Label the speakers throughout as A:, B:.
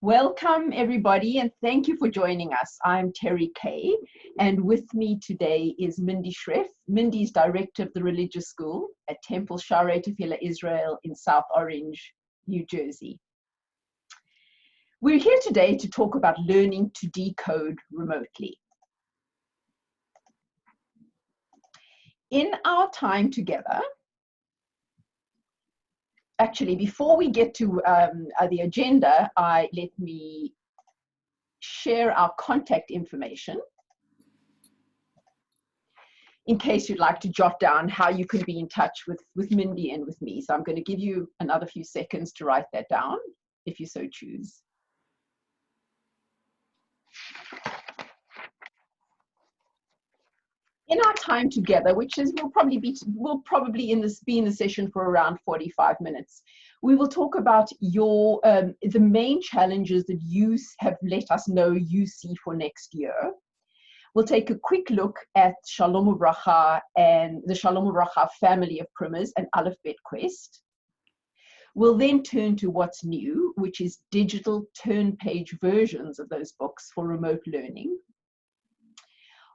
A: Welcome, everybody, and thank you for joining us. I'm Kaye, and with me today is Mindy Schreff. Mindy is director of the religious school at Temple Sharey Tefilo-Israel in South Orange, New Jersey. We're here today to talk about learning to decode remotely. In our time together, actually, before we get to the agenda, let me share our contact information in case you'd like to jot down how you can be in touch with Mindy and with me. So I'm going to give you another few seconds to write that down, if you so choose. In our time together, which is we'll probably be in the session for around 45 minutes, we will talk about your the main challenges that you have let us know you see for next year. We'll take a quick look at Shalom Uvrachah and the Shalom Uvrachah family of primers and Alef Bet Quest. We'll then turn to what's new, which is digital turn-page versions of those books for remote learning.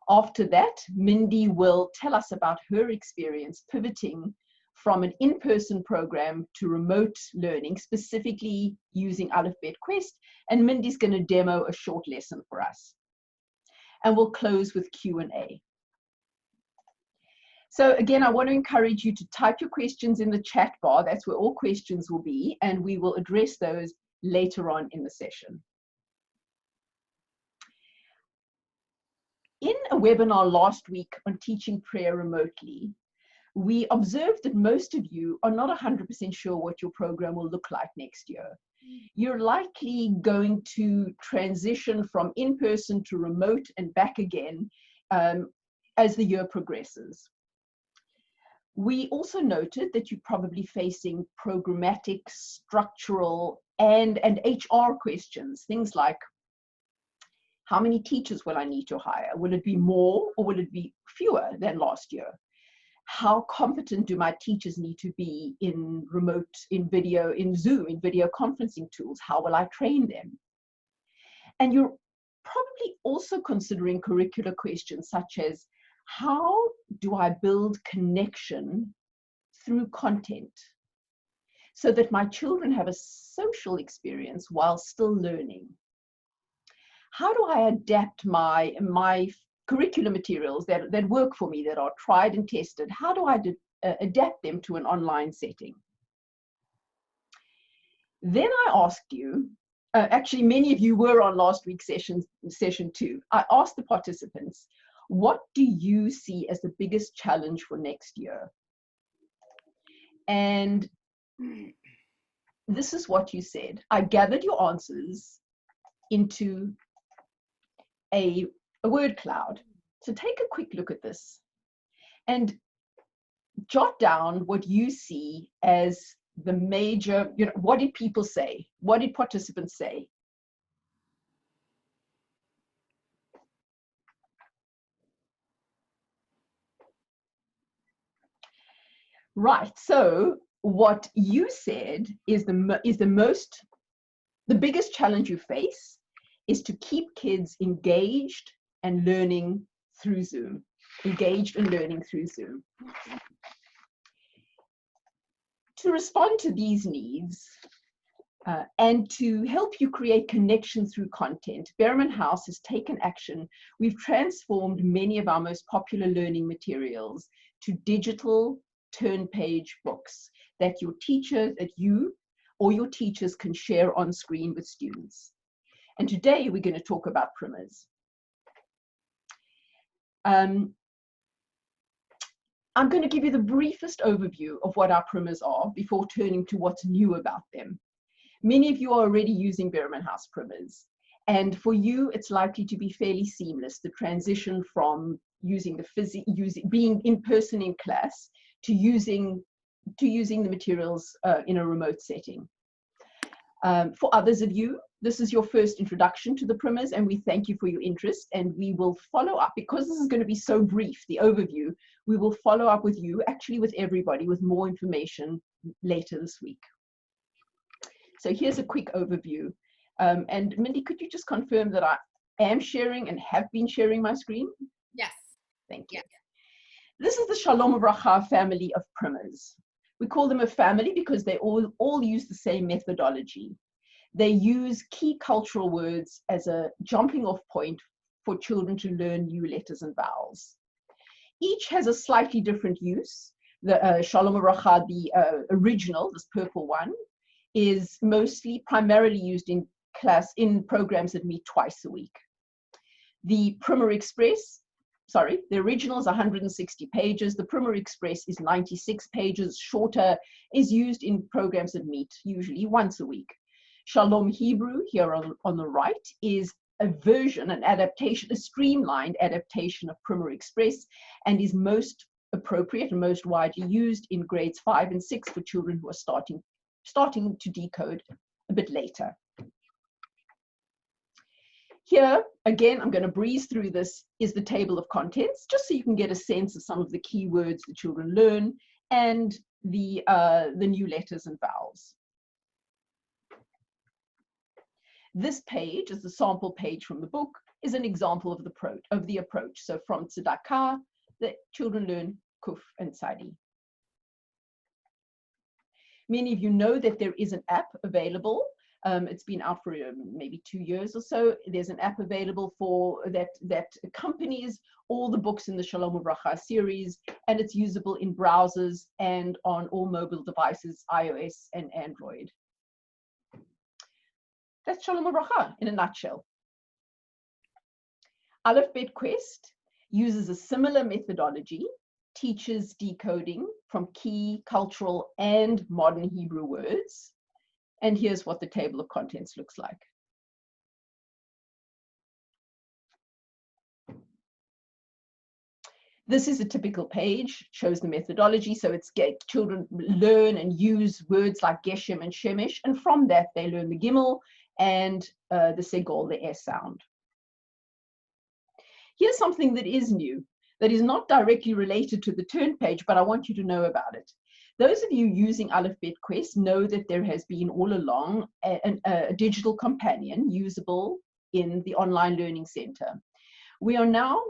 A: After that, Mindy will tell us about her experience pivoting from an in-person program to remote learning, specifically using Alef Bet Quest, and Mindy's going to demo a short lesson for us. And we'll close with Q&A. So again, I want to encourage you to type your questions in the chat bar. That's where all questions will be, and we will address those later on in the session. In a webinar last week on teaching prayer remotely, we observed that most of you are not 100% sure what your program will look like next year. You're likely going to transition from in-person to remote and back again as the year progresses. We also noted that you're probably facing programmatic, structural, and HR questions, things like, how many teachers will I need to hire? Will it be more or will it be fewer than last year? How competent do my teachers need to be in remote, in video, in Zoom, in video conferencing tools? How will I train them? And you're probably also considering curricular questions such as, how do I build connection through content so that my children have a social experience while still learning? How do I adapt my curriculum materials that work for me, that are tried and tested? How do I adapt them to an online setting? Then I asked you, actually many of you were on last week's session too. I asked the participants, what do you see as the biggest challenge for next year? And this is what you said. I gathered your answers into a word cloud. So take a quick look at this and jot down what you see as the major, what did people say? What did participants say? Right, so what you said is the biggest challenge you face is to keep kids engaged and learning through Zoom. Engaged and learning through Zoom. To respond to these needs and to help you create connection through content, Behrman House has taken action. We've transformed many of our most popular learning materials to digital turn-page books that you or your teachers can share on screen with students. And today we're going to talk about primers. I'm going to give you the briefest overview of what our primers are before turning to what's new about them. Many of you are already using Behrman House primers, and for you it's likely to be fairly seamless, the transition from being in person in class to using the materials in a remote setting. For others of you, this is your first introduction to the primers, and we thank you for your interest, and we will follow up, because this is going to be so brief, the overview, we will follow up with you, actually with everybody, with more information later this week. So here's a quick overview. And Mindy, could you just confirm that I am sharing and have been sharing my screen?
B: Yes.
A: Thank you.
B: Yes.
A: This is the Shalom Uvrachah family of primers. We call them a family because they all use the same methodology. They use key cultural words as a jumping off point for children to learn new letters and vowels. Each has a slightly different use. The Shalom Uvrachah, the original, this purple one, is primarily used in programs that meet twice a week. The Primer Express, the original is 160 pages. The Primer Express is 96 pages, shorter, is used in programs that meet usually once a week. Shalom Hebrew, here on the right, is a version, an adaptation, a streamlined adaptation of Primer Express, and is most appropriate and most widely used in grades 5 and 6 for children who are starting to decode a bit later. Here, again, I'm going to breeze through this, is the table of contents, just so you can get a sense of some of the key words the children learn and the new letters and vowels. This page is the sample page from the book, is an example of the approach. So from Tzedakah, the children learn Kuf and Tzadi. Many of you know that there is an app available. It's been out for maybe 2 years or so. There's an app available for that accompanies all the books in the Shalom Uvrachah series, and it's usable in browsers and on all mobile devices, iOS and Android. That's Shalom Uvrachah in a nutshell. Alef Bet Quest uses a similar methodology, teaches decoding from key, cultural, and modern Hebrew words. And here's what the table of contents looks like. This is a typical page, shows the methodology. So it's children learn and use words like Geshem and Shemesh, and from that they learn the Gimel and the Segol, the S sound. Here's something that is new, that is not directly related to the turn page, but I want you to know about it. Those of you using Alef Bet Quest know that there has been all along a digital companion usable in the online learning center. We are now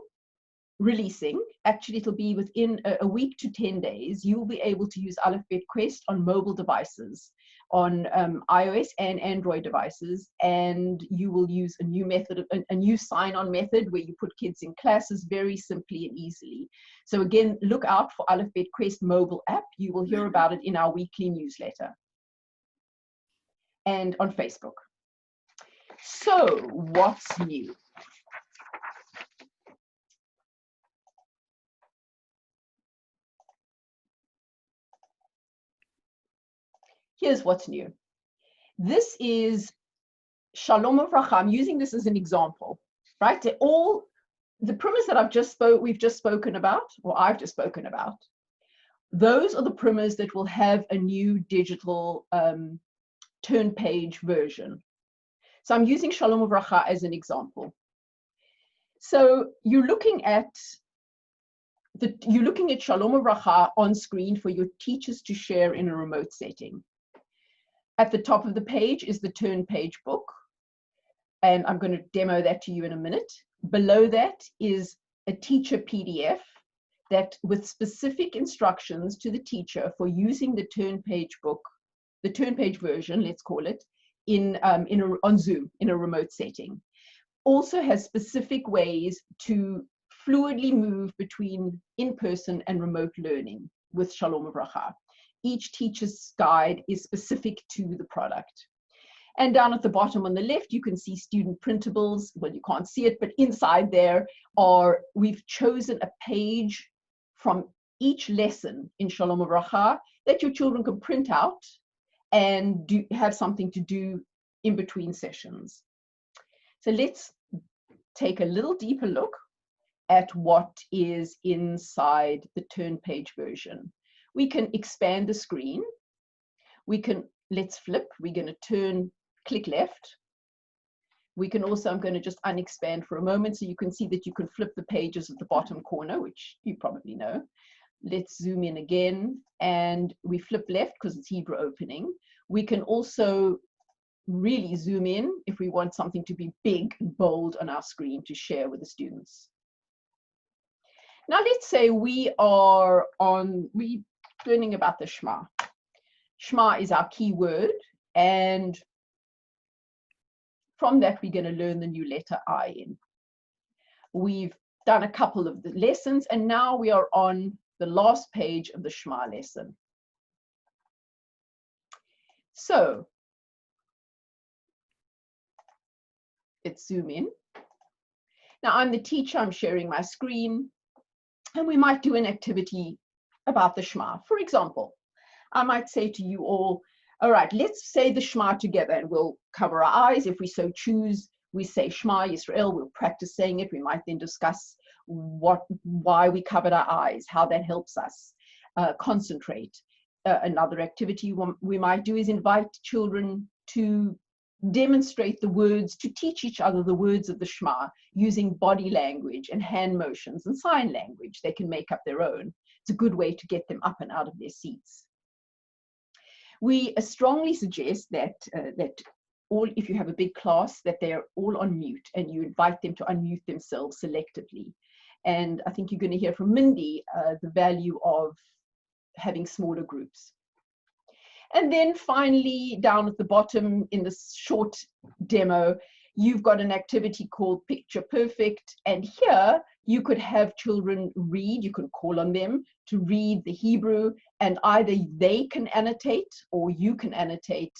A: releasing, actually it'll be within a week to 10 days, you will be able to use Alef Bet Quest on mobile devices, on iOS and Android devices, and you will use a new method, a new sign-on method where you put kids in classes very simply and easily. So again, look out for Alef Bet Quest mobile app. You will hear about it in our weekly newsletter and on Facebook. So what's new? Here's what's new. This is Shalom Uvrachah. I'm using this as an example, right? They're all the primers that we've just spoken about, or I've just spoken about. Those are the primers that will have a new digital turn page version. So I'm using Shalom Uvrachah as an example. So you're looking at Shalom Uvrachah on screen for your teachers to share in a remote setting. At the top of the page is the turn page book, and I'm going to demo that to you in a minute. Below that is a teacher PDF that with specific instructions to the teacher for using the turn page book, the turn page version, let's call it, on Zoom in a remote setting. Also has specific ways to fluidly move between in-person and remote learning with Shalom Uvrachah. Each teacher's guide is specific to the product. And down at the bottom on the left, you can see student printables. Well, you can't see it, but inside there we've chosen a page from each lesson in Shalom Uvrachah that your children can print out and have something to do in between sessions. So let's take a little deeper look at what is inside the turn page version. We can expand the screen. Let's flip. We're going to click left. We can also, I'm going to just unexpand for a moment so you can see that you can flip the pages at the bottom corner, which you probably know. Let's zoom in again, and we flip left because it's Hebrew opening. We can also really zoom in if we want something to be big and bold on our screen to share with the students. Now let's say we are learning about the Shema. Shema is our key word, and from that we're going to learn the new letter I in. We've done a couple of the lessons, and now we are on the last page of the Shema lesson. So let's zoom in. Now I'm the teacher, I'm sharing my screen, and we might do an activity about the Shema. For example, I might say to you all right, let's say the Shema together, and we'll cover our eyes if we so choose. We say Shema Israel, we'll practice saying it. We might then discuss why we covered our eyes, how that helps us concentrate. Another activity we might do is invite children to demonstrate the words, to teach each other the words of the Shema using body language and hand motions and sign language. They can make up their own. It's a good way to get them up and out of their seats. We strongly suggest that if you have a big class, that they're all on mute, and you invite them to unmute themselves selectively. And I think you're going to hear from Mindy the value of having smaller groups. And then finally, down at the bottom in this short demo, you've got an activity called Picture Perfect. And here you could have children read, you can call on them to read the Hebrew, and either they can annotate or you can annotate.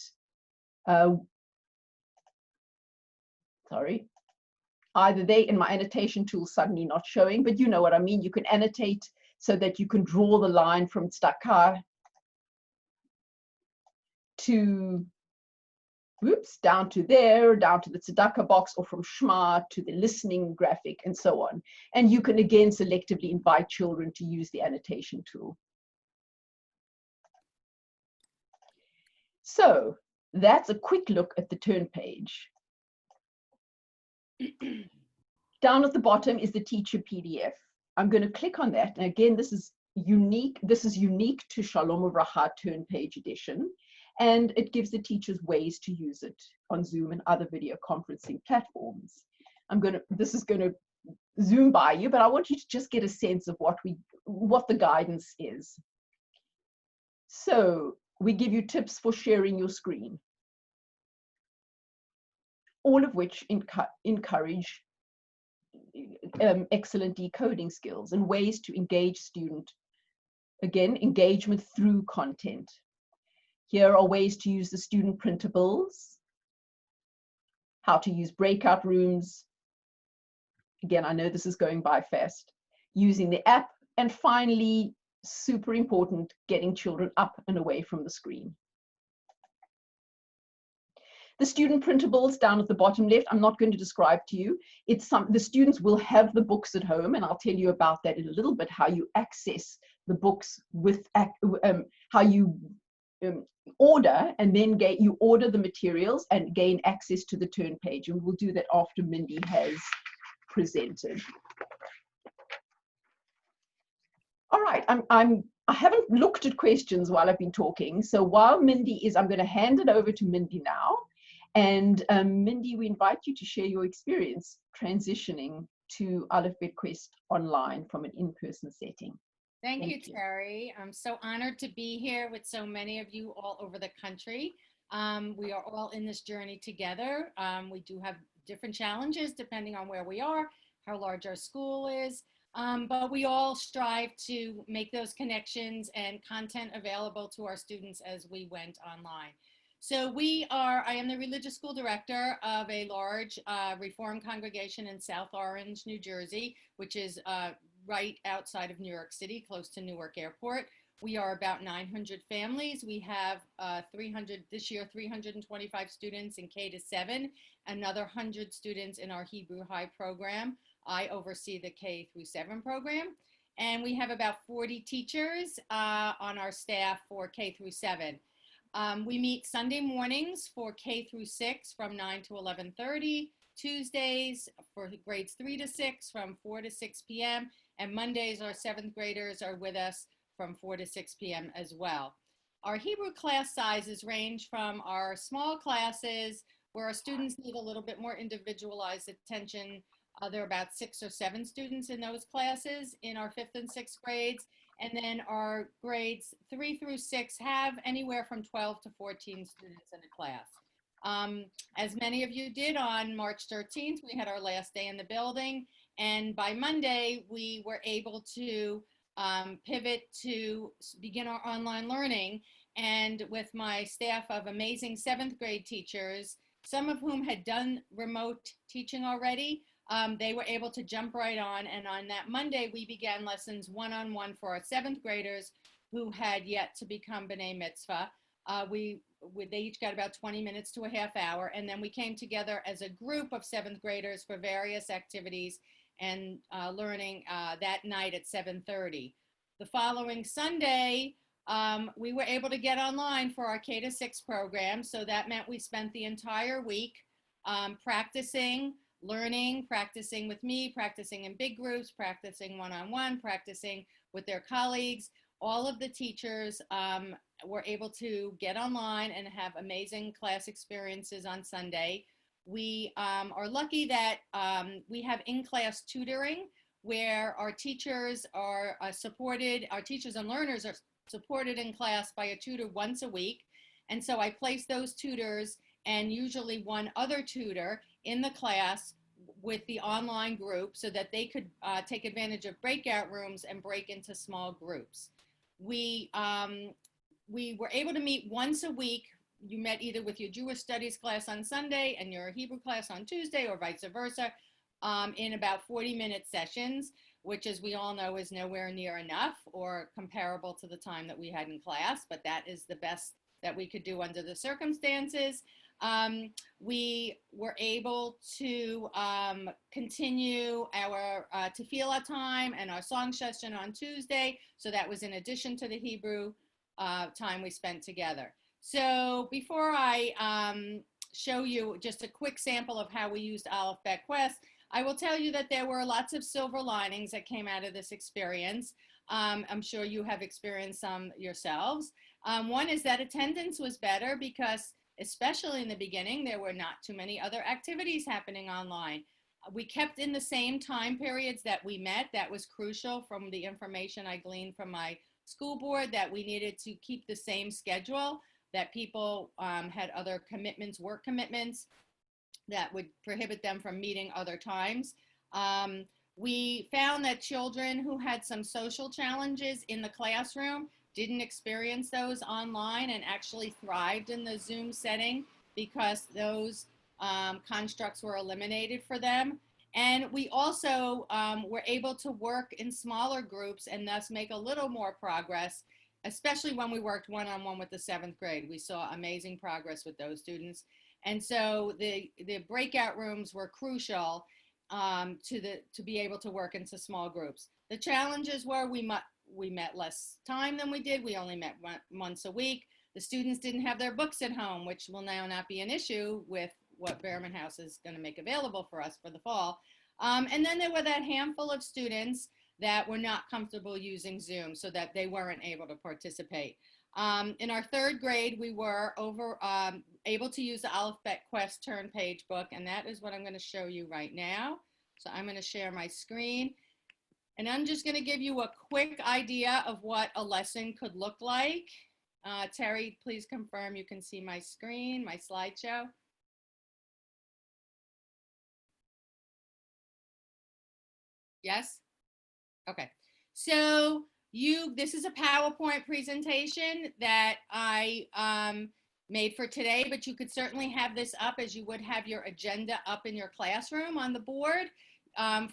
A: Either they, in my annotation tool, suddenly not showing, but you know what I mean. You can annotate so that you can draw the line from Slucker to, down to there, down to the tzedakah box, or from Shema to the listening graphic, and so on. And you can again selectively invite children to use the annotation tool. So that's a quick look at the turn page. Down at the bottom is the teacher PDF. I'm going to click on that. And again, this is unique. This is unique to Shalom Uvrachah turn page edition. And it gives the teachers ways to use it on Zoom and other video conferencing platforms. This is going to zoom by you, but I want you to just get a sense of what the guidance is. So we give you tips for sharing your screen, all of which encourage excellent decoding skills and ways to engage student. Again, engagement through content. Here are ways to use the student printables, how to use breakout rooms. Again, I know this is going by fast. Using the app, and finally, super important, getting children up and away from the screen. The student printables down at the bottom left, I'm not going to describe to you. The students will have the books at home, and I'll tell you about that in a little bit, how you access the books with, how you order, and then you order the materials and gain access to the turn page. And we'll do that after Mindy has presented. All right, I haven't looked at questions while I've been talking. So while Mindy is, I'm going to hand it over to Mindy now. And Mindy, we invite you to share your experience transitioning to Alef Bet Quest online from an in-person setting.
B: Thank you, Sharey. I'm so honored to be here with so many of you all over the country. We are all in this journey together. We do have different challenges depending on where we are, how large our school is, but we all strive to make those connections and content available to our students as we went online. So I am the religious school director of a large Reform congregation in South Orange, New Jersey, which is right outside of New York City, close to Newark Airport. We are about 900 families. We have 325 students in K to 7, another 100 students in our Hebrew High program. I oversee the K through 7 program. And we have about 40 teachers on our staff for K through 7. We meet Sunday mornings for K through 6 from 9 to 11:30, Tuesdays for grades 3 to 6 from 4 to 6 p.m., and Mondays our 7th graders are with us from 4 to 6 p.m. as well. Our Hebrew class sizes range from our small classes, where our students need a little bit more individualized attention. There are about 6 or 7 students in those classes in our 5th and 6th grades. And then our grades 3 through 6 have anywhere from 12 to 14 students in a class. As many of you did, on March 13th, we had our last day in the building. And by Monday, we were able to pivot to begin our online learning. And with my staff of amazing 7th grade teachers, some of whom had done remote teaching already, they were able to jump right on. And on that Monday, we began lessons one-on-one for our 7th graders who had yet to become B'nai Mitzvah. They each got about 20 minutes to a half hour. And then we came together as a group of 7th graders for various activities and learning that night at 7:30. The following Sunday, we were able to get online for our K-6 program. So that meant we spent the entire week practicing, learning, practicing with me, practicing in big groups, practicing one-on-one, practicing with their colleagues. All of the teachers were able to get online and have amazing class experiences on Sunday. We are lucky that we have in-class tutoring where our teachers are supported, our teachers and learners are supported in class by a tutor once a week. And so I place those tutors and usually one other tutor in the class with the online group so that they could take advantage of breakout rooms and break into small groups. We were able to meet once a week. You met either with your Jewish studies class on Sunday and your Hebrew class on Tuesday, or vice versa, in about 40-minute sessions, which, as we all know, is nowhere near enough or comparable to the time that we had in class, but that is the best that we could do under the circumstances. We were able to continue our Tefillah time and our song session on Tuesday, so that was in addition to the Hebrew time we spent together. So before I show you just a quick sample of how we used Alef Bet Quest, I will tell you that there were lots of silver linings that came out of this experience. I'm sure you have experienced some yourselves. One is that attendance was better because, especially in the beginning, there were not too many other activities happening online. We kept in the same time periods that we met. That was crucial from the information I gleaned from my school board, that we needed to keep the same schedule, that people had other commitments, work commitments, that would prohibit them from meeting other times. We found that children who had some social challenges in the classroom didn't experience those online and actually thrived in the Zoom setting because those constructs were eliminated for them. And we also were able to work in smaller groups and thus make a little more progress, especially when we worked one-on-one with the 7th grade. We saw amazing progress with those students. And so the breakout rooms were crucial to be able to work into small groups. The challenges were we met less time than we did. We only met once a week. The students didn't have their books at home, which will now not be an issue with what Behrman House is going to make available for us for the fall. And then there were that handful of students that were not comfortable using Zoom, so that they weren't able to participate. In our 3rd grade, we were able to use the Alef Bet Quest turn page book, and that is what I'm going to show you right now. So I'm going to share my screen, and I'm just going to give you a quick idea of what a lesson could look like. Terry, please confirm you can see my screen, my slideshow. Yes? Okay. So this is a PowerPoint presentation that I made for today, but you could certainly have this up as you would have your agenda up in your classroom on the board.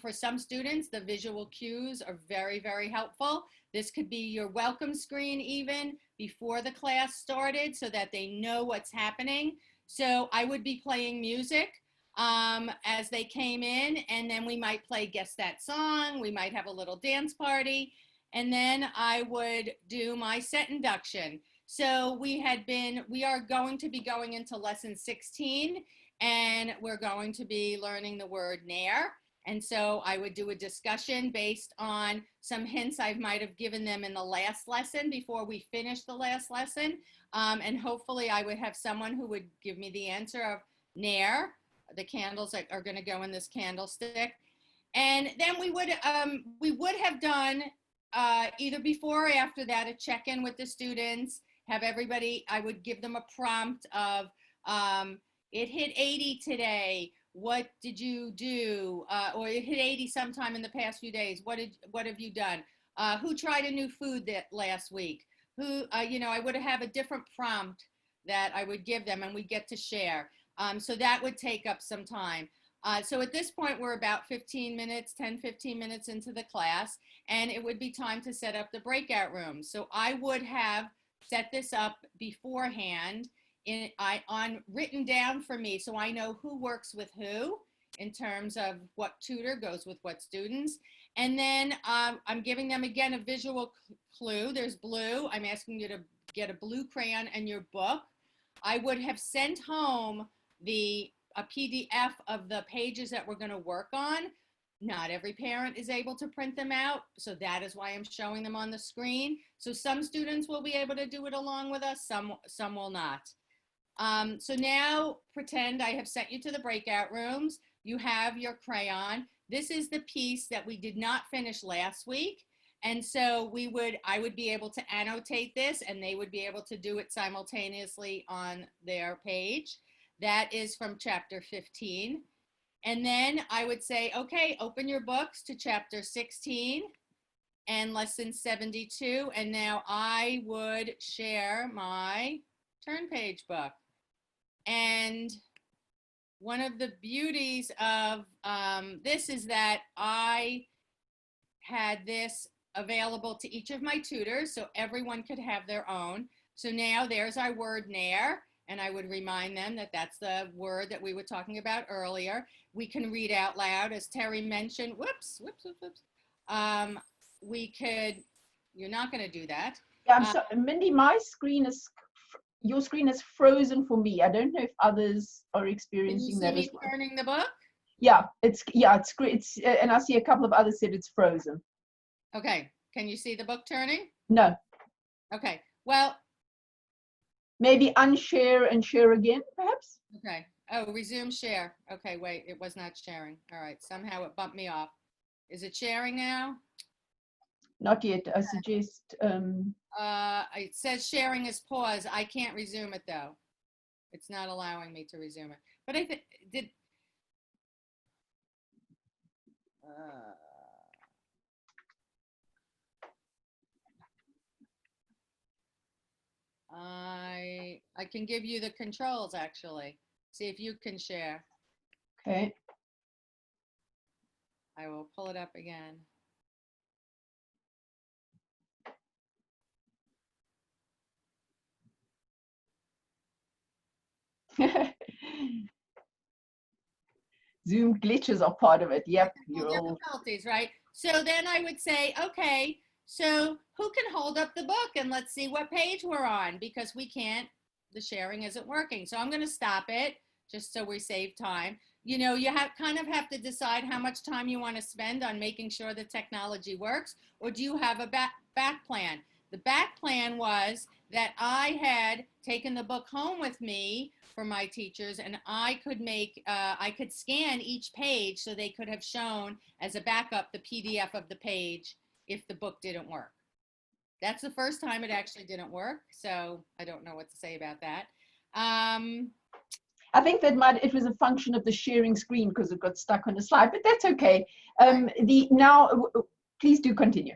B: For some students, the visual cues are very, very helpful. This could be your welcome screen even before the class started so that they know what's happening. So I would be playing music as they came in, and then we might play Guess That Song. We might have a little dance party, and then I would do my set induction. So we are going to be going into lesson 16, and we're going to be learning the word ner. And so I would do a discussion based on some hints I might have given them in the last lesson before we finished the last lesson. And hopefully I would have someone who would give me the answer of Nair, the candles that are going to go in this candlestick. And then we would have done either before or after that a check-in with the students, have everybody, I would give them a prompt of it hit 80 today. What did you do? Or it hit 80 sometime in the past few days. What have you done? Who tried a new food that last week? Who, I would have a different prompt that I would give them and we get to share. So that would take up some time. So at this point, we're about 15 minutes into the class, and it would be time to set up the breakout room. So I would have set this up beforehand written down for me, so I know who works with who in terms of what tutor goes with what students. And then I'm giving them, again, a visual clue. There's blue. I'm asking you to get a blue crayon and your book. I would have sent home a PDF of the pages that we're going to work on. Not every parent is able to print them out, so that is why I'm showing them on the screen. So some students will be able to do it along with us, some will not. So now pretend I have sent you to the breakout rooms. You have your crayon. This is the piece that we did not finish last week. And so I would be able to annotate this and they would be able to do it simultaneously on their page. That is from chapter 15. And then I would say, okay, open your books to chapter 16 and lesson 72. And now I would share my turn page book. And one of the beauties of this is that I had this available to each of my tutors, so everyone could have their own. So now there's our word Nair, and I would remind them that that's the word that we were talking about earlier. We can read out loud, as Terry mentioned. Whoops. We could, you're not going to do that.
A: Yeah, I'm sorry, Mindy, your screen is frozen for me. I don't know if others are experiencing that as well.
B: Can you see me turning the book?
A: Yeah, it's great. And I see a couple of others said it's frozen.
B: Okay, can you see the book turning?
A: No.
B: Okay, well.
A: Maybe unshare and share again, perhaps?
B: Okay, oh, resume share. Okay, wait, it was not sharing. All right, somehow it bumped me off. Is it sharing now?
A: Not yet, I suggest.
B: It says sharing is pause. I can't resume it though. It's not allowing me to resume it. But I think, I can give you the controls actually. See if you can share.
A: Okay.
B: I will pull it up again.
A: Zoom glitches are part of it. Yep.
B: Difficulties, right? So then I would say, okay, so who can hold up the book and let's see what page we're on, because the sharing isn't working. So I'm going to stop it just so we save time. You kind of have to decide how much time you want to spend on making sure the technology works, or do you have a back plan? The back plan was that I had taken the book home with me for my teachers, and I could scan each page so they could have shown as a backup the PDF of the page if the book didn't work. That's the first time it actually didn't work, so I don't know what to say about that.
A: I think it was a function of the sharing screen because it got stuck on the slide, but that's okay. Now, please do continue.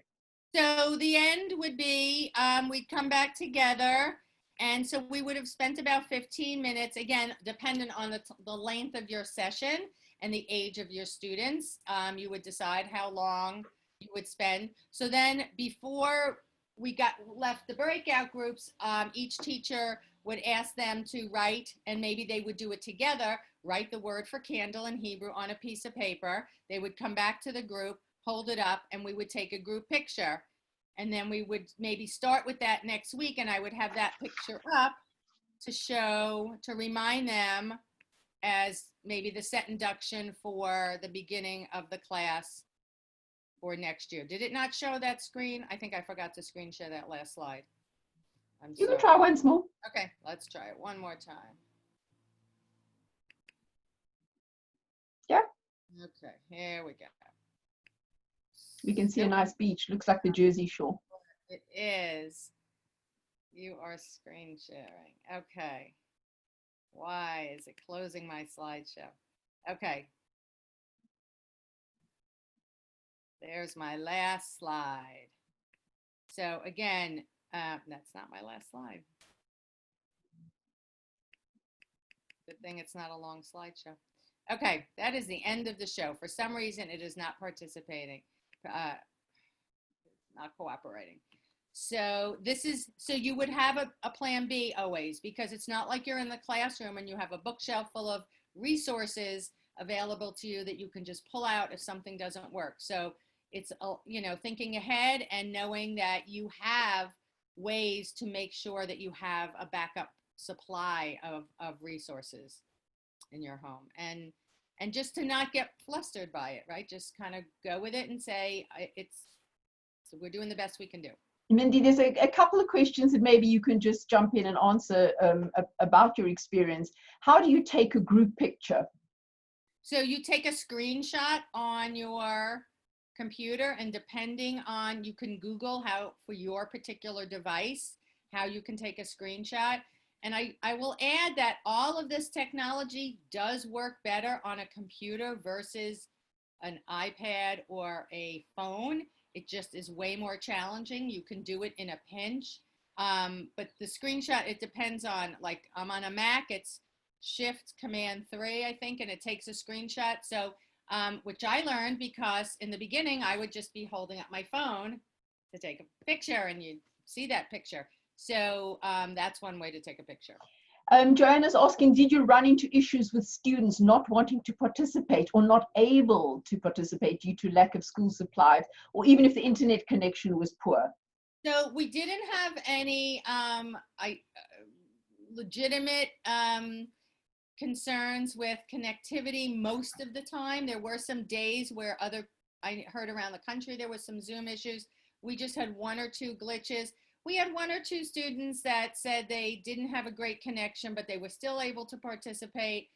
B: So the end would be, we'd come back together, and so we would have spent about 15 minutes, again, dependent on the length of your session and the age of your students. You would decide how long you would spend. So then before we left the breakout groups, each teacher would ask them to write, and maybe they would do it together, write the word for candle in Hebrew on a piece of paper. They would come back to the group, hold it up, and we would take a group picture. And then we would maybe start with that next week, and I would have that picture up to remind them as maybe the set induction for the beginning of the class for next year. Did it not show that screen? I think I forgot to screen share that last slide. I'm
A: You
B: sorry.
A: can try once more.
B: Okay, let's try it one more time.
A: Yeah.
B: Okay, here we go.
A: We can see a nice beach. Looks like the Jersey Shore.
B: It is. You are screen sharing. Okay. Why is it closing my slideshow? Okay. There's my last slide. So again, that's not my last slide. Good thing it's not a long slideshow. Okay, that is the end of the show. For some reason, it is not participating, not cooperating. So so you would have a plan B always, because it's not like you're in the classroom and you have a bookshelf full of resources available to you that you can just pull out if something doesn't work. So it's, thinking ahead and knowing that you have ways to make sure that you have a backup supply of resources in your home, and just to not get flustered by it, right? Just kind of go with it and say, so we're doing the best we can do.
A: Mindy, there's a couple of questions that maybe you can just jump in and answer about your experience. How do you take a group picture?
B: So you take a screenshot on your computer, and depending on, you can Google how, for your particular device, how you can take a screenshot. And I will add that all of this technology does work better on a computer versus an iPad or a phone. It just is way more challenging. You can do it in a pinch. But the screenshot, it depends on, like, I'm on a Mac, it's Shift Command 3, I think, and it takes a screenshot. So, which I learned because in the beginning, I would just be holding up my phone to take a picture, and you see that picture. So that's one way to take a picture.
A: Joanna's asking, did you run into issues with students not wanting to participate or not able to participate due to lack of school supplies, or even if the internet connection was poor?
B: So we didn't have any legitimate concerns with connectivity most of the time. There were some days where I heard around the country there was some Zoom issues. We just had one or two glitches. We had one or two students that said they didn't have a great connection, but they were still able to participate.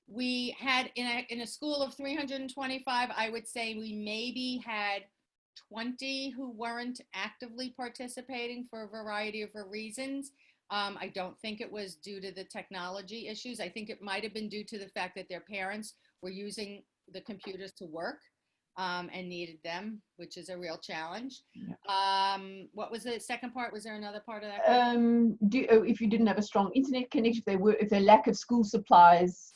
B: We had, in a school of 325, I would say we maybe had 20 who weren't actively participating for a variety of reasons. I don't think it was due to the technology issues. I think it might have been due to the fact that their parents were using the computers to work. And needed them, which is a real challenge. Yeah. What was the second part? Was there another part of that?
A: If you didn't have a strong internet connection, if they lack of school supplies.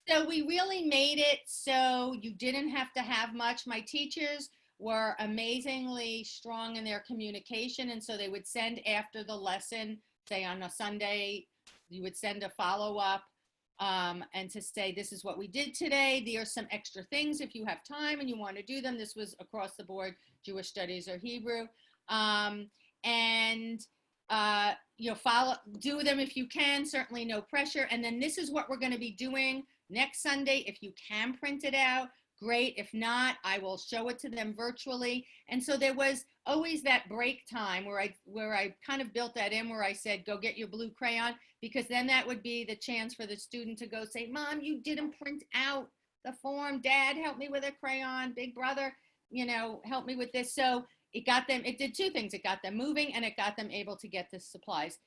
B: So we really made it so you didn't have to have much. My teachers were amazingly strong in their communication, and so they would send after the lesson, say on a Sunday, you would send a follow-up. And to say, this is what we did today. There are some extra things if you have time and you want to do them. This was across the board, Jewish studies or Hebrew. Do them if you can, certainly no pressure. And then this is what we're going to be doing next Sunday. If you can print it out, great. If not, I will show it to them virtually. And so there was always that break time where I kind of built that in, where I said, go get your blue crayon, because then that would be the chance for the student to go say, Mom, you didn't print out the form. Dad, help me with a crayon. Big brother, help me with this. So it did two things. It got them moving, and it got them able to get the supplies.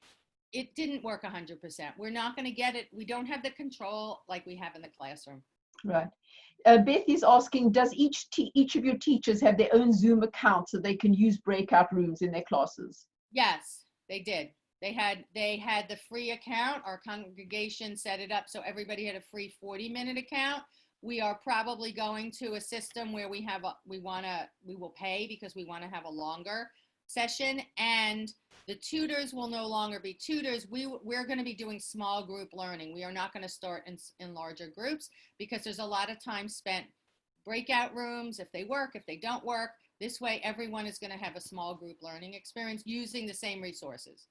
B: It didn't work 100%. We're not going to get it. We don't have the control like we have in the classroom.
A: Right. Beth is asking, does each of your teachers have their own Zoom account so they can use breakout rooms in their classes?
B: Yes, they did. They had the free account. Our congregation set it up so everybody had a free 40-minute account. We are probably going to a system where we will pay because we want to have a longer session, and the tutors will no longer be tutors. We're going to be doing small group learning. We are not going to start in larger groups because there's a lot of time spent breakout rooms, if they work, if they don't work. This way, everyone is going to have a small group learning experience using the same resources.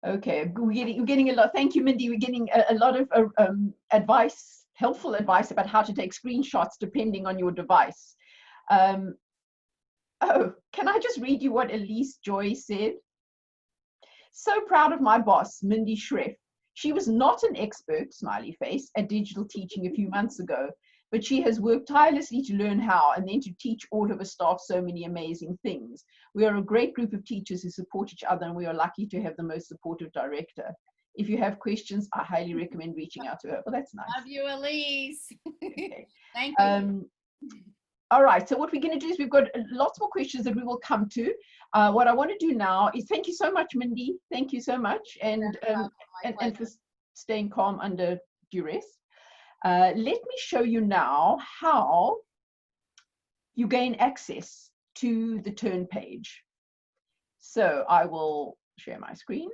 A: Okay, you're getting a lot. Thank you, Mindy. We're getting a lot of advice, helpful advice about how to take screenshots depending on your device. Oh, can I just read you what Elise Joy said? So proud of my boss, Mindy Schreff. She was not an expert, smiley face, at digital teaching a few months ago, but she has worked tirelessly to learn how and then to teach all of her staff so many amazing things. We are a great group of teachers who support each other, and we are lucky to have the most supportive director. If you have questions, I highly recommend reaching out to her. Well, that's nice.
B: Love you, Elise.
A: Okay.
B: Thank you.
A: All right, so what we're going to do is we've got lots more questions that we will come to. What I want to do now is thank you so much, Mindy. Thank you so much, and for staying calm under duress. Let me show you now how you gain access to the turn page. So I will share my screen.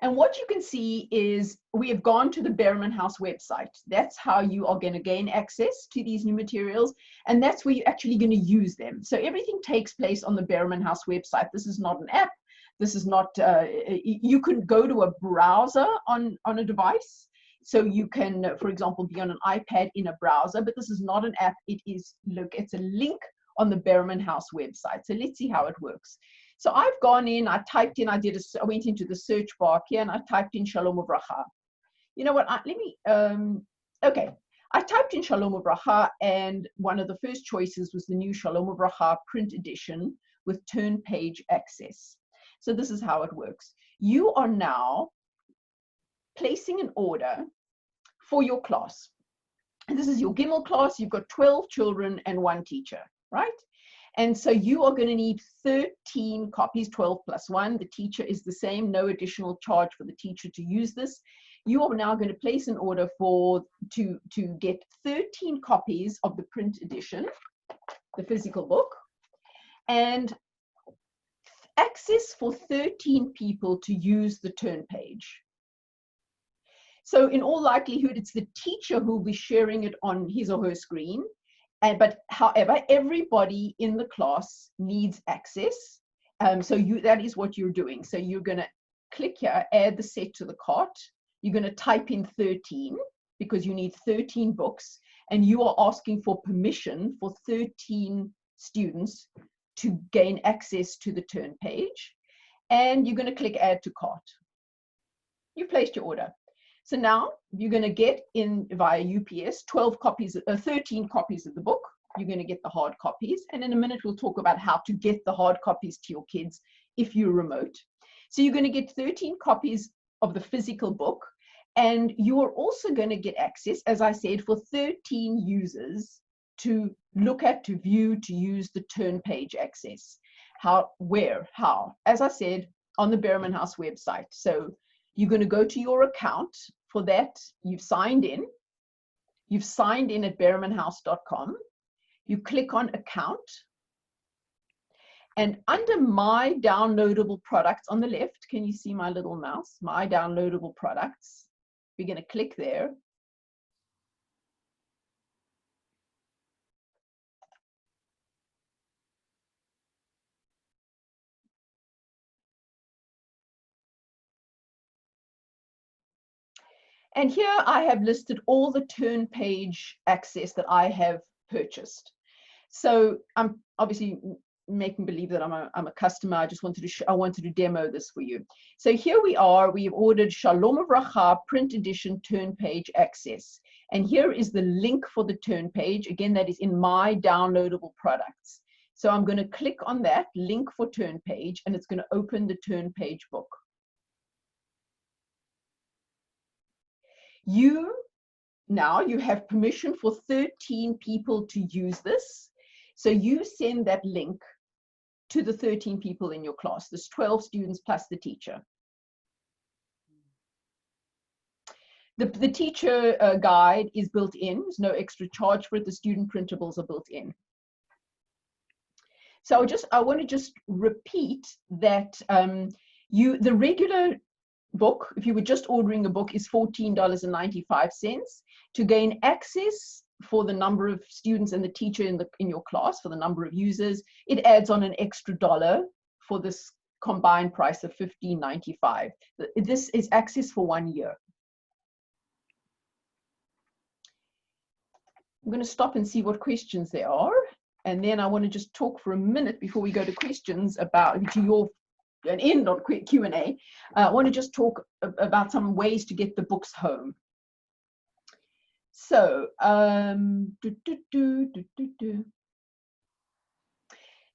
A: And what you can see is we have gone to the Behrman House website. That's how you are going to gain access to these new materials. And that's where you're actually going to use them. So everything takes place on the Behrman House website. This is not an app. This is not, you can go to a browser on a device. So you can, for example, be on an iPad in a browser, but this is not an app. It is, look, it's a link on the Behrman House website. So let's see how it works. So I've gone in, I typed in, I went into the search bar here and I typed in Shalom Uvrachah. You know what, okay. I typed in Shalom Uvrachah, and one of the first choices was the new Shalom Uvrachah print edition with turn page access. So this is how it works. You are now placing an order for your class. And this is your Gimel class. You've got 12 children and 1 teacher, right? And so you are going to need 13 copies, 12 plus 1. The teacher is the same, no additional charge for the teacher to use this. You are now going to place an order to get 13 copies of the print edition, the physical book, and access for 13 people to use the turn page. So in all likelihood, it's the teacher who will be sharing it on his or her screen. But however, everybody in the class needs access. So that is what you're doing. So you're going to click here, add the set to the cart. You're going to type in 13 because you need 13 books. And you are asking for permission for 13 students to gain access to the turn page. And you're going to click add to cart. You've placed your order. So now you're going to get in via UPS 13 copies of the book. You're going to get the hard copies. And in a minute, we'll talk about how to get the hard copies to your kids if you're remote. So you're going to get 13 copies of the physical book. And you are also going to get access, as I said, for 13 users to look at, to view, to use the turn page access. How? As I said, on the Behrman House website. So you're going to go to your account. For that, you've signed in. You've signed in at behrmanhouse.com. You click on account. And under my downloadable products on the left, can you see my little mouse? My downloadable products. We're going to click there. And here I have listed all the turn page access that I have purchased. So I'm obviously making believe that I'm a customer. I just wanted to demo this for you. So here we are. We've ordered Shalom Uvrachah print edition turn page access. And here is the link for the turn page. Again, that is in my downloadable products. So I'm going to click on that link for turn page, and it's going to open the turn page book. Now you have permission for 13 people to use this. So you send that link to the 13 people in your class. There's 12 students plus the teacher. The teacher guide is built in. There's no extra charge for it. The student printables are built in. So I want to just repeat that the regular book, if you were just ordering a book, is $14.95. To gain access for the number of students and the teacher in your class, for the number of users. It adds on an extra $1 for this combined price of $15.95. This is access for 1 year. I'm going to stop and see what questions there are. And then I want to just talk for a minute before we go to questions and end on quick Q&A. I want to just talk about some ways to get the books home. So,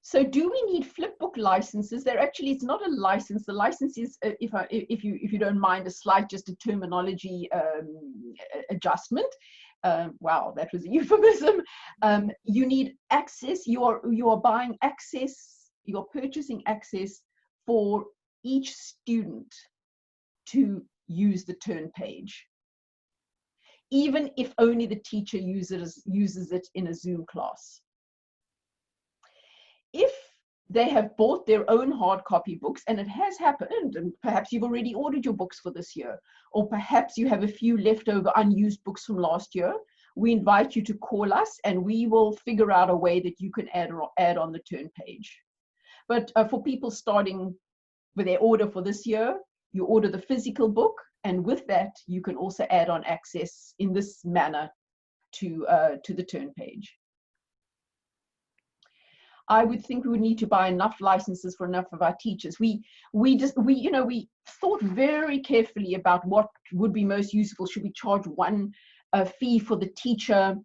A: So do we need flipbook licenses? It's not a license. The license is, if you don't mind, a slight, just a terminology adjustment. Wow, that was a euphemism. You need access. You are buying access. You're purchasing access for each student to use the turn page, even if only the teacher uses it in a Zoom class. If they have bought their own hard copy books, and it has happened, and perhaps you've already ordered your books for this year, or perhaps you have a few leftover unused books from last year, we invite you to call us and we will figure out a way that you can add on the turn page. But for people starting with their order for this year, you order the physical book, and with that, you can also add on access in this manner to the turn page. I would think we would need to buy enough licenses for enough of our teachers. We thought very carefully about what would be most useful. Should we charge one fee for the teacher?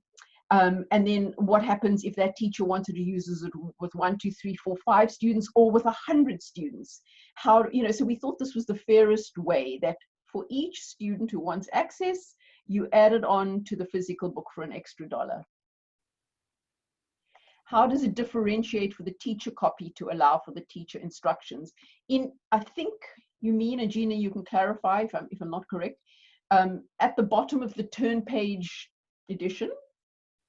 A: And then what happens if that teacher wanted to use it with 1, 2, 3, 4, 5 students, or with 100 students? So we thought this was the fairest way, that for each student who wants access, you add it on to the physical book for an extra $1. How does it differentiate for the teacher copy to allow for the teacher instructions? I think you mean, and Gina, you can clarify if I'm not correct, at the bottom of the turn page edition,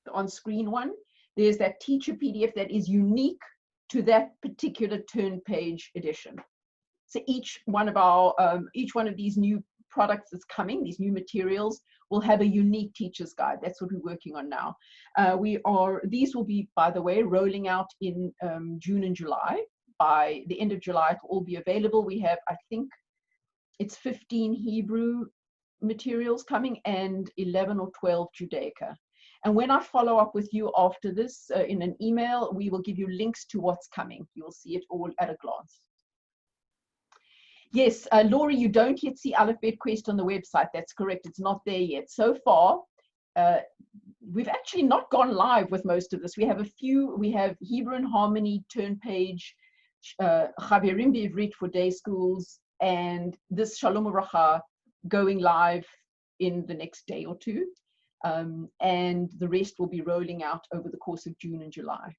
A: the on-screen one, there's that teacher PDF that is unique to that particular turn page edition. So each one of these new products that's coming, these new materials, will have a unique teacher's guide. That's what we're working on now. These will be, by the way, rolling out in June and July. By the end of July, it will all be available. We have, I think, it's 15 Hebrew materials coming and 11 or 12 Judaica. And when I follow up with you after this in an email, we will give you links to what's coming. You'll see it all at a glance. Yes, Laurie, you don't yet see Alef Bet Quest on the website. That's correct. It's not there yet. So far, we've actually not gone live with most of this. We have Hebrew and Harmony turn page, Chaverim Be'ivrit for day schools, and this Shalom Uvrachah going live in the next day or two. And the rest will be rolling out over the course of June and July.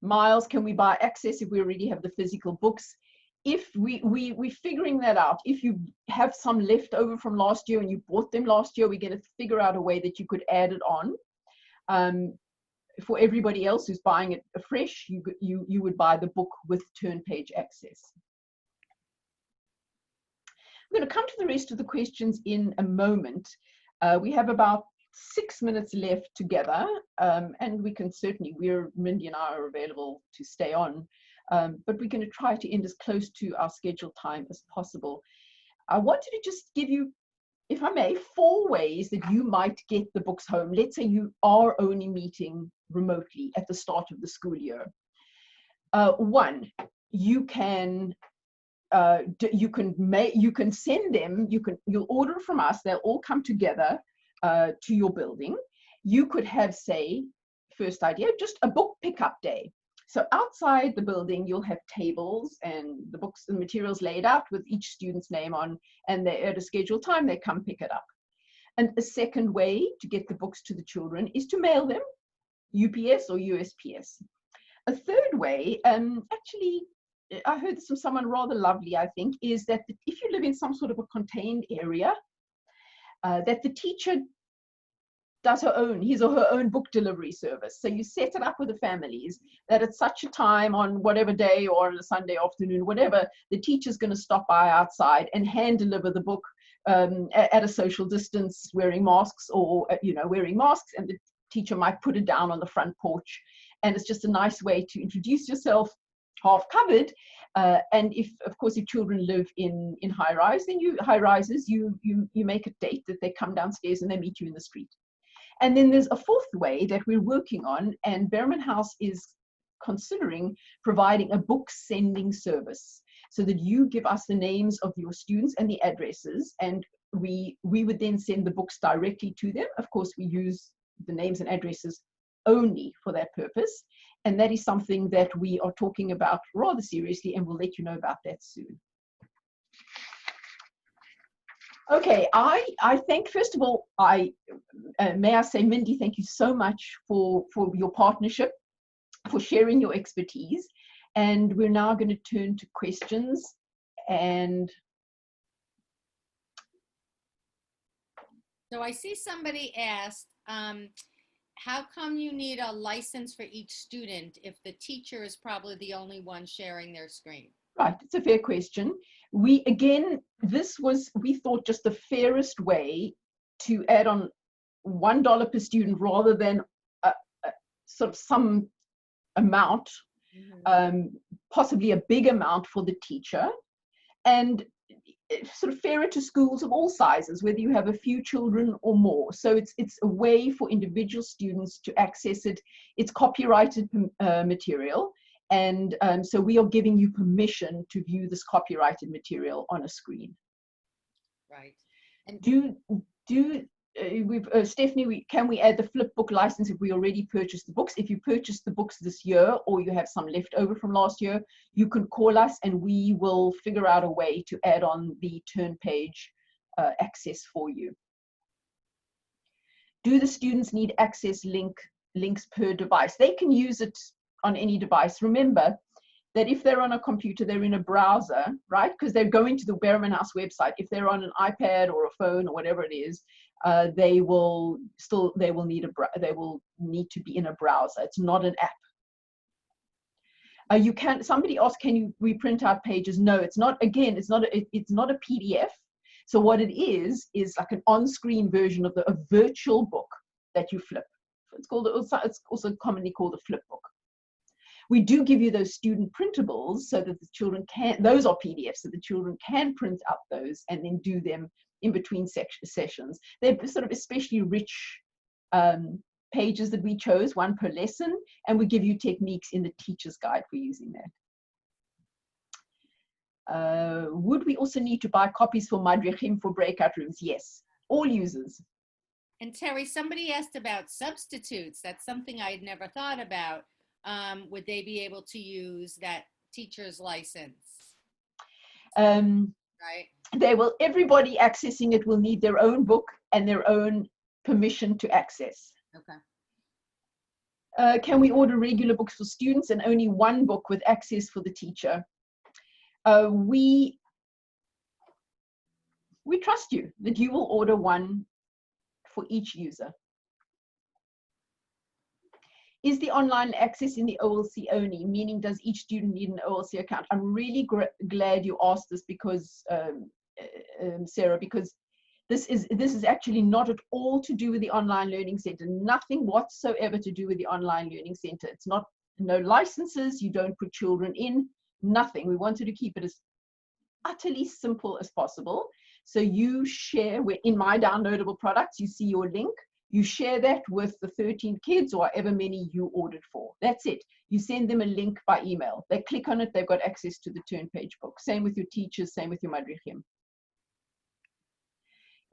A: Miles, can we buy access if we already have the physical books? If we're figuring that out. If you have some left over from last year and you bought them last year, we're going to figure out a way that you could add it on. For everybody else who's buying it afresh, you would buy the book with turn page access. I'm going to come to the rest of the questions in a moment. We have about 6 minutes left together, and we can certainly, Mindy and I are available to stay on. But we're going to try to end as close to our scheduled time as possible. I wanted to just give you, if I may, 4 ways that you might get the books home. Let's say you are only meeting remotely at the start of the school year. 1, you can send them. You'll order from us. They'll all come together to your building. You could have, say, first idea, just a book pickup day. So outside the building, you'll have tables and the books and materials laid out with each student's name on, and they at a scheduled time, they come pick it up. And a second way to get the books to the children is to mail them, UPS or USPS. A third way, actually, I heard this from someone rather lovely, I think, is that if you live in some sort of a contained area, that the teacher does his or her own book delivery service. So you set it up with the families that at such a time on whatever day or on a Sunday afternoon, whatever, the teacher's going to stop by outside and hand deliver the book at a social distance, wearing masks, or wearing masks, and the teacher might put it down on the front porch, and it's just a nice way to introduce yourself half covered. And if, of course, if children live in high rises, you make a date that they come downstairs and they meet you in the street. And then there's a fourth way that we're working on, and Behrman House is considering providing a book sending service, so that you give us the names of your students and the addresses, and we would then send the books directly to them. Of course, we use the names and addresses only for that purpose, and that is something that we are talking about rather seriously, and we'll let you know about that soon. Okay, I think, first of all, may I say, Mindy, thank you so much for your partnership, for sharing your expertise. And we're now going to turn to questions. And
B: so I see somebody asked, how come you need a license for each student if the teacher is probably the only one sharing their screen?
A: Right, it's a fair question. This was, we thought, just the fairest way to add on $1 per student rather than sort of some amount, possibly a big amount for the teacher, and sort of fairer to schools of all sizes, whether you have a few children or more. So it's a way for individual students to access it. It's copyrighted material, and so we are giving you permission to view this copyrighted material on a screen.
B: Right. And
A: Stephanie, can we add the flip book license if we already purchased the books? If you purchased the books this year, or you have some left over from last year, you can call us and we will figure out a way to add on the turn page access for you. Do the students need access links per device? They can use it on any device. Remember that if they're on a computer, they're in a browser, right? Because they're going to the Behrman House website. If they're on an iPad or a phone or whatever it is, they will need to be in a browser. It's not an app. Somebody asked, can we print out pages? No, it's not. Again, it's not a PDF. So what it is like an on-screen version of a virtual book that you flip. It's also commonly called a flip book. We do give you those student printables so that the children those are PDFs, so the children can print out those and then do them in between sessions. They're sort of especially rich pages that we chose, one per lesson, and we give you techniques in the teacher's guide for using that. Would we also need to buy copies for Madrichim for breakout rooms? Yes, all users.
B: And Terry, somebody asked about substitutes. That's something I had never thought about. Would they be able to use that teacher's license? Right.
A: They will. Everybody accessing it will need their own book and their own permission to access.
B: Okay.
A: Can we order regular books for students and only one book with access for the teacher? We trust you that you will order one for each user. Is the online access in the OLC only, meaning does each student need an OLC account? I'm really glad you asked this because, Sarah, because this is actually not at all to do with the Online Learning Center. Nothing whatsoever to do with the Online Learning Center. It's no licenses, you don't put children in, nothing. We wanted to keep it as utterly simple as possible. So you share, in my downloadable products, you see your link. You share that with the 13 kids or however many you ordered for. That's it. You send them a link by email. They click on it, they've got access to the turn page book. Same with your teachers, same with your madrichim.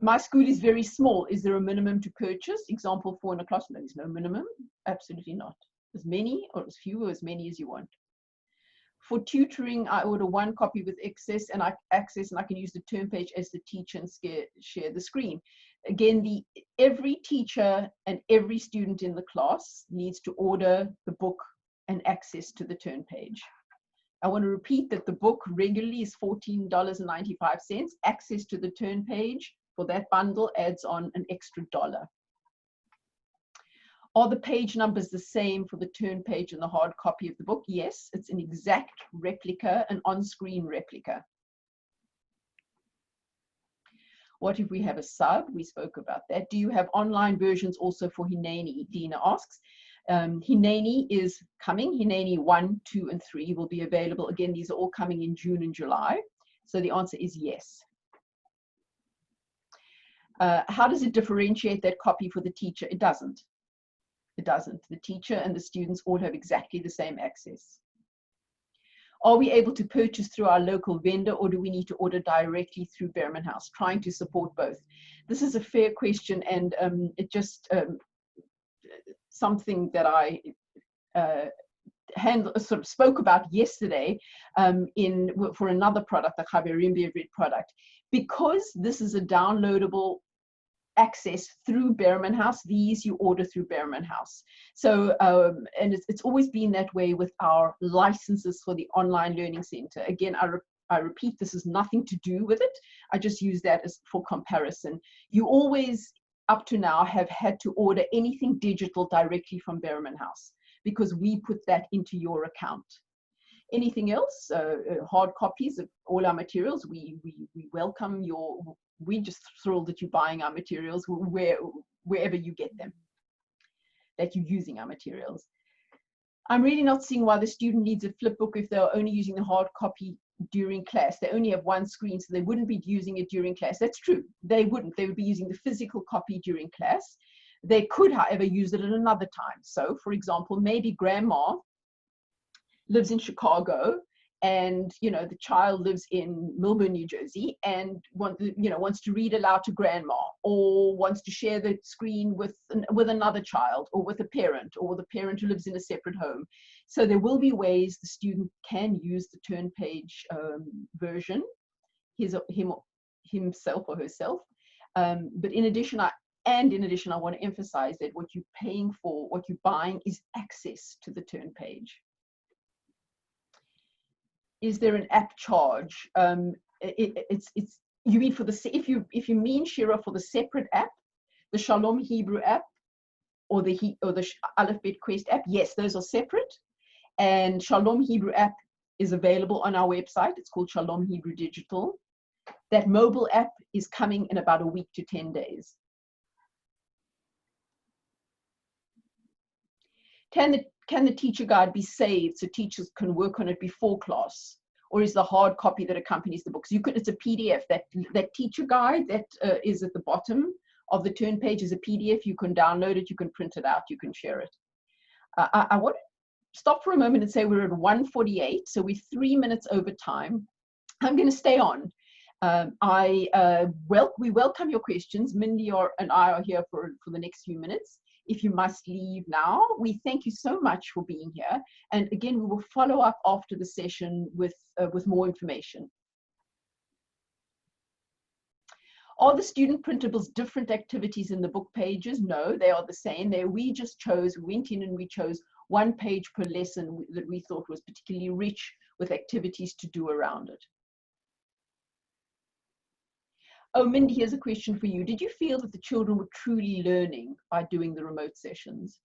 A: My school is very small. Is there a minimum to purchase? Example, 4 in a class? No, there's no minimum. Absolutely not. As many or as few or as many as you want. For tutoring, I order one copy with access and I can use the turn page as the teacher and share the screen. Again, every teacher and every student in the class needs to order the book and access to the turn page. I want to repeat that the book regularly is $14.95. Access to the turn page for that bundle adds on an extra $1. Are the page numbers the same for the turn page and the hard copy of the book? Yes, it's an exact replica, an on-screen replica. What if we have a sub? We spoke about that. Do you have online versions also for Hineni? Dina asks. Hineni is coming. Hineni 1, 2, and 3 will be available. Again, these are all coming in June and July. So the answer is yes. How does it differentiate that copy for the teacher? It doesn't. It doesn't. The teacher and the students all have exactly the same access. Are we able to purchase through our local vendor, or do we need to order directly through Behrman House? Trying to support both. This is a fair question, and it just something that I sort of spoke about yesterday for another product, the Chaverim B'Ivrit product. Because this is a downloadable access through Behrman House, these you order through Behrman House. So, and it's always been that way with our licenses for the Online Learning Center. Again, I repeat, this has nothing to do with it. I just use that as for comparison. You always, up to now, have had to order anything digital directly from Behrman House because we put that into your account. Anything else? Hard copies of all our materials. We welcome your. We're just thrilled that you're buying our materials wherever you get them, that you're using our materials. I'm really not seeing why the student needs a flip book if they're only using the hard copy during class. They only have one screen, so they wouldn't be using it during class. That's true. They wouldn't. They would be using the physical copy during class. They could, however, use it at another time. So, for example, maybe grandma lives in Chicago, and the child lives in Millburn, New Jersey, and wants to read aloud to grandma, or wants to share the screen with another child, or with a parent, or with a parent who lives in a separate home. So there will be ways the student can use the turn page version, himself or herself. But in addition, I want to emphasize that what you're paying for, what you're buying, is access to the turn page. Is there an app charge? You mean for the, if you mean, Shira, for the separate app, the Shalom Hebrew app or the Alef Bet Quest app? Yes, those are separate. And Shalom Hebrew app is available on our website. It's called Shalom Hebrew Digital. That mobile app is coming in about a week to 10 days. Can the teacher guide be saved so teachers can work on it before class? Or is the hard copy that accompanies the books? It's a PDF. That teacher guide that is at the bottom of the turn page is a PDF. You can download it, you can print it out, you can share it. I want to stop for a moment and say we're at 1:48, so we're 3 minutes over time. I'm going to stay on. We welcome your questions. Mindy and I are here for the next few minutes. If you must leave now, we thank you so much for being here. And again, we will follow up after the session with more information. Are the student printables different activities in the book pages? No, they are the same. We went in and we chose one page per lesson that we thought was particularly rich with activities to do around it. Oh, Mindy, here's a question for you. Did you feel that the children were truly learning by doing the remote sessions?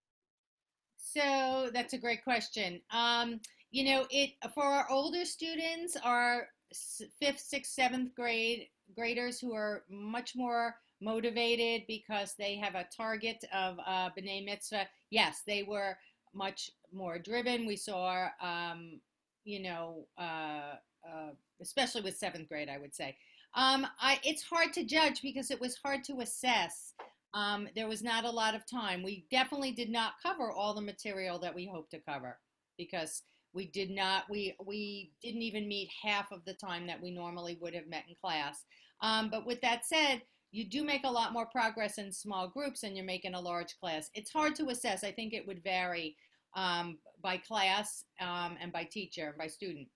B: So that's a great question. For our older students, our 5th, 6th, 7th graders who are much more motivated because they have a target of B'nai Mitzvah, yes, they were much more driven. We saw, especially with 7th grade, I would say. It's hard to judge because it was hard to assess. There was not a lot of time. We definitely did not cover all the material that we hoped to cover because we didn't even meet half of the time that we normally would have met in class. But with that said, you do make a lot more progress in small groups and you're making a large class. It's hard to assess. I think it would vary by class and by teacher and by student.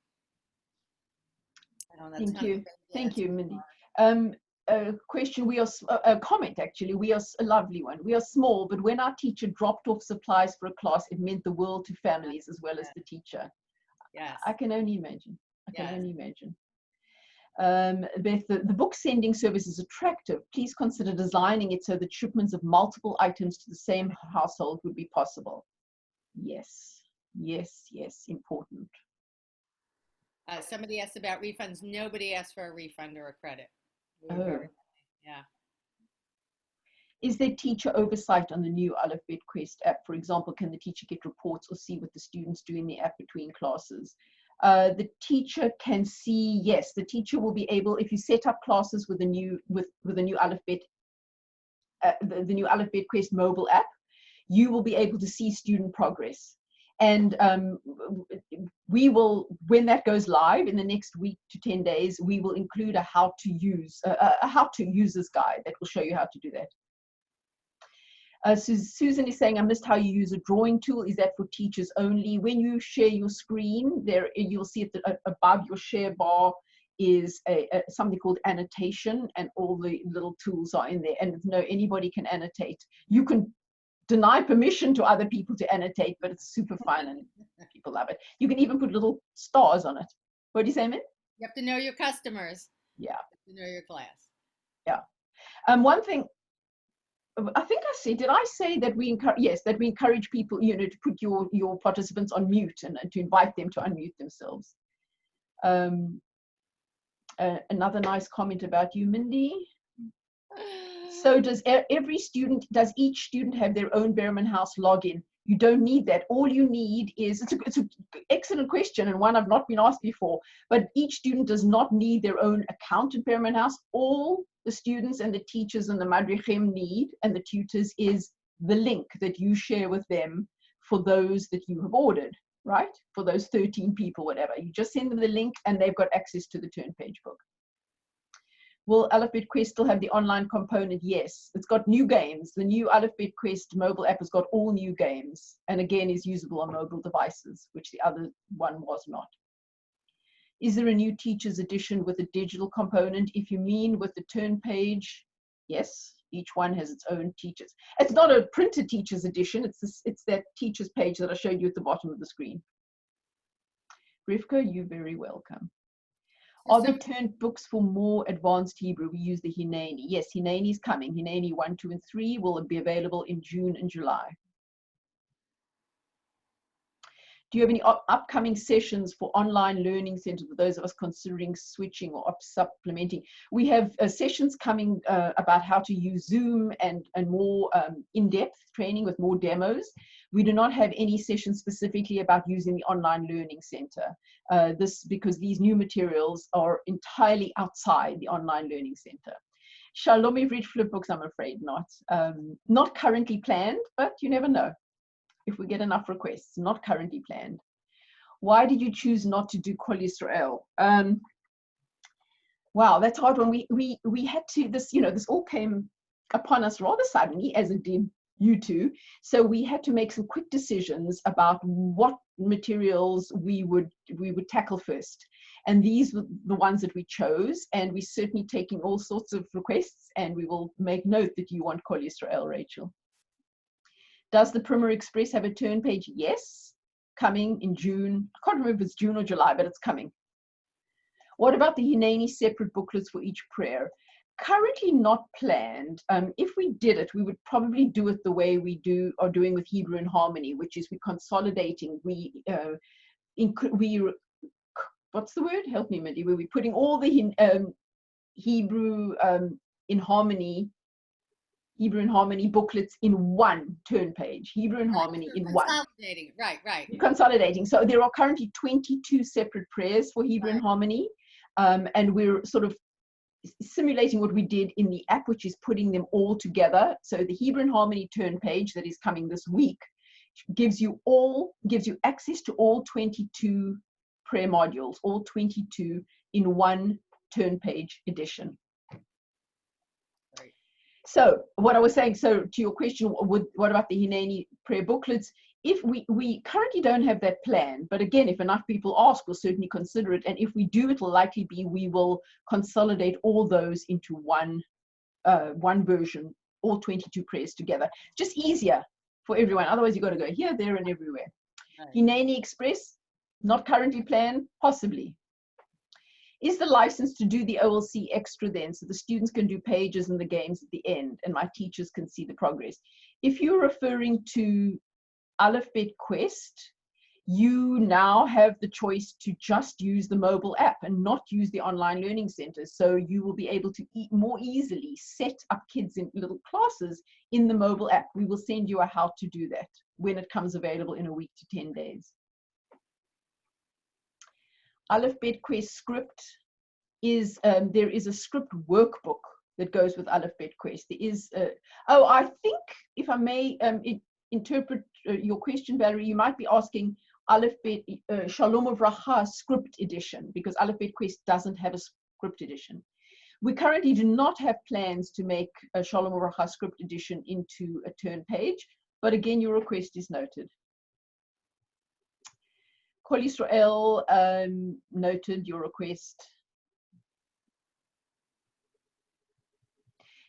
A: Thank you, Mindy. A question, a comment actually, we are a lovely one. We are small, but when our teacher dropped off supplies for a class, it meant the world to families as well as the teacher.
B: Yes.
A: I can only imagine. Beth, the book sending service is attractive. Please consider designing it so that shipments of multiple items to the same household would be possible. Yes, important.
B: Somebody asked about refunds. Nobody asked for a refund or a credit.
A: Oh,
B: Yeah.
A: Is there teacher oversight on the new Alef Bet Quest app? For example, can the teacher get reports or see what the students do in the app between classes? The teacher can see, yes, the teacher will be able, if you set up classes with the new Alef Bet, the new Alef Bet Quest mobile app, you will be able to see student progress. And we will, when that goes live in the next week to 10 days, we will include a how to use users guide that will show you how to do that. Susan is saying, I missed how you use a drawing tool. Is that for teachers only? When you share your screen, there you'll see above your share bar is something called annotation, and all the little tools are in there. And no, anybody can annotate. You can deny permission to other people to annotate, but it's super fun and people love it. You can even put little stars on it. What do you say, Min?
B: You have to know your customers.
A: Yeah.
B: You have to know your class.
A: Yeah. One thing, I think I said, did I say that we encourage, yes, that we encourage people, you know, to put your participants on mute and to invite them to unmute themselves. Another nice comment about you, Mindy. So does each student have their own Behrman House login? You don't need that. All you need is, it's an excellent question and one I've not been asked before, but each student does not need their own account at Behrman House. All the students and the teachers and the madrichim need, and the tutors, is the link that you share with them for those that you have ordered, right? For those 13 people, whatever. You just send them the link and they've got access to the turn page book. Will Alef Bet Quest still have the online component? Yes. It's got new games. The new Alef Bet Quest mobile app has got all new games, and again is usable on mobile devices, which the other one was not. Is there a new teacher's edition with a digital component? If you mean with the turn page, yes. Each one has its own teachers. It's not a printed teacher's edition. It's that teacher's page that I showed you at the bottom of the screen. Rivka, you're very welcome. Are the turned books for more advanced Hebrew? We use the Hineni. Yes, Hineni is coming. Hineni 1, 2, and 3 will be available in June and July. Do you have any upcoming sessions for online learning centers for those of us considering switching or supplementing? We have sessions coming about how to use Zoom and more in-depth training with more demos. We do not have any sessions specifically about using the online learning center. Because these new materials are entirely outside the online learning center. Shalom Uvrachah flip books, I'm afraid not. Not currently planned, but you never know if we get enough requests. Not currently planned. Why did you choose not to do Tefilo-Israel? Wow, that's hard one. We had to, this all came upon us rather suddenly, as it did you two. So we had to make some quick decisions about what materials we would tackle first. And these were the ones that we chose, and we're certainly taking all sorts of requests, and we will make note that you want Tefilo-Israel, Rachel. Does the Primer Express have a turn page? Yes, coming in June. I can't remember if it's June or July, but it's coming. What about the Hineni separate booklets for each prayer? Currently not planned. If we did it, we would probably do it the way we are doing with Hebrew in Harmony, which is we're consolidating. What's the word? Help me, Mindy. We're putting all the Hebrew in Harmony booklets in one turn page. Hebrew in Harmony in one.
B: Consolidating, right.
A: Consolidating. So there are currently 22 separate prayers for Hebrew in Harmony, and we're sort of simulating what we did in the app, which is putting them all together. So the Hebrew in Harmony turn page that is coming this week gives you access to all 22 prayer modules, all 22 in one turn page edition.
B: Right.
A: So what I was saying, so to your question, what about the Hineni prayer booklets? If we currently don't have that plan, but again, if enough people ask, we'll certainly consider it. And if we do, it will likely be, we will consolidate all those into one version, all 22 prayers together. Just easier for everyone. Otherwise, you've got to go here, there, and everywhere. Right. Hineni Express, not currently planned, possibly. Is the license to do the OLC extra then, so the students can do pages and the games at the end, and my teachers can see the progress? If you're referring to Alef Bet Quest, you now have the choice to just use the mobile app and not use the online learning centers. So you will be able to more easily set up kids in little classes in the mobile app. We will send you a how to do that when it comes available in a week to 10 days. Alef Bet Quest script is, there is a script workbook that goes with Alef Bet Quest. There is, I think, if I may interpret your question, Valerie, you might be asking Alef Bet Shalom Uvrachah script edition, because Alef Bet Quest doesn't have a script edition. We currently do not have plans to make a Shalom Uvrachah script edition into a turn page, but again, your request is noted. Kol Israel noted your request.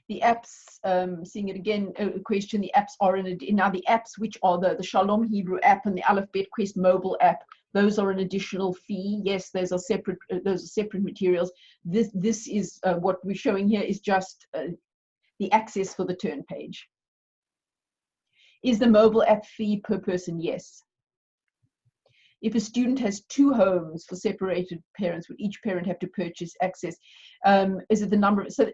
A: The apps, seeing it again, a question, the apps are now the apps, which are the Shalom Hebrew app and the Alef Bet Quest mobile app, those are an additional fee. Yes, those are separate materials. This is what we're showing here is just the access for the turn page. Is the mobile app fee per person? Yes. If a student has 2 homes for separated parents, would each parent have to purchase access? Is it the number of, so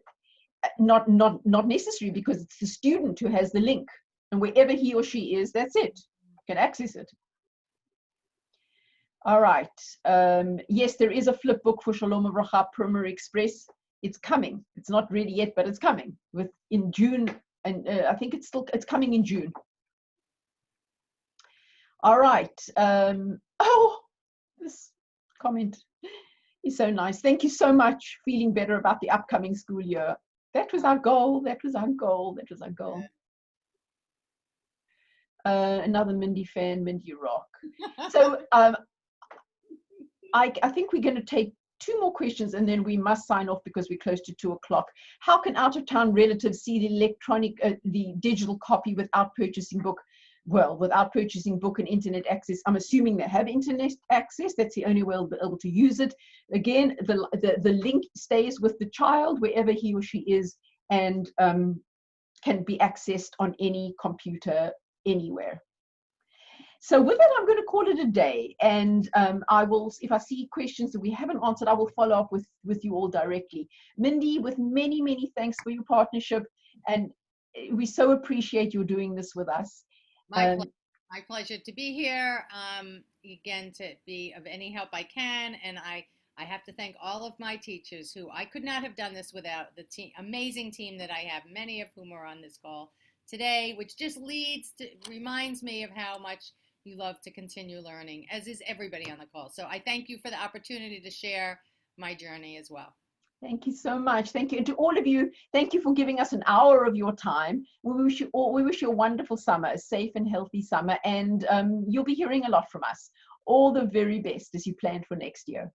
A: not necessary, because it's the student who has the link, and wherever he or she is, that's it, can access it. All right. Yes, there is a flip book for Shalom Uvrachah Primer Express. It's coming. It's not ready yet, but it's coming in June, and I think it's coming in June. All right. Oh, this comment is so nice. Thank you so much. Feeling better about the upcoming school year. That was our goal. That was our goal. That was our goal. Another Mindy fan, Mindy Rock. So I think we're going to take 2 more questions and then we must sign off because we're close to 2 o'clock. How can out-of-town relatives see the digital copy without purchasing book? Well, without purchasing book and internet access, I'm assuming they have internet access. That's the only way they'll be able to use it. Again, the link stays with the child wherever he or she is, and can be accessed on any computer anywhere. So with that, I'm going to call it a day, and I will, if I see questions that we haven't answered, I will follow up with you all directly. Mindy, with many, many thanks for your partnership, and we so appreciate you doing this with us.
B: My pleasure to be here. Again, to be of any help I can, and I have to thank all of my teachers who I could not have done this without the amazing team that I have, many of whom are on this call today, which just reminds me of how much you love to continue learning, as is everybody on the call. So I thank you for the opportunity to share my journey as well.
A: Thank you so much. Thank you. And to all of you, thank you for giving us an hour of your time. We wish you a wonderful summer, a safe and healthy summer, and you'll be hearing a lot from us. All the very best as you plan for next year.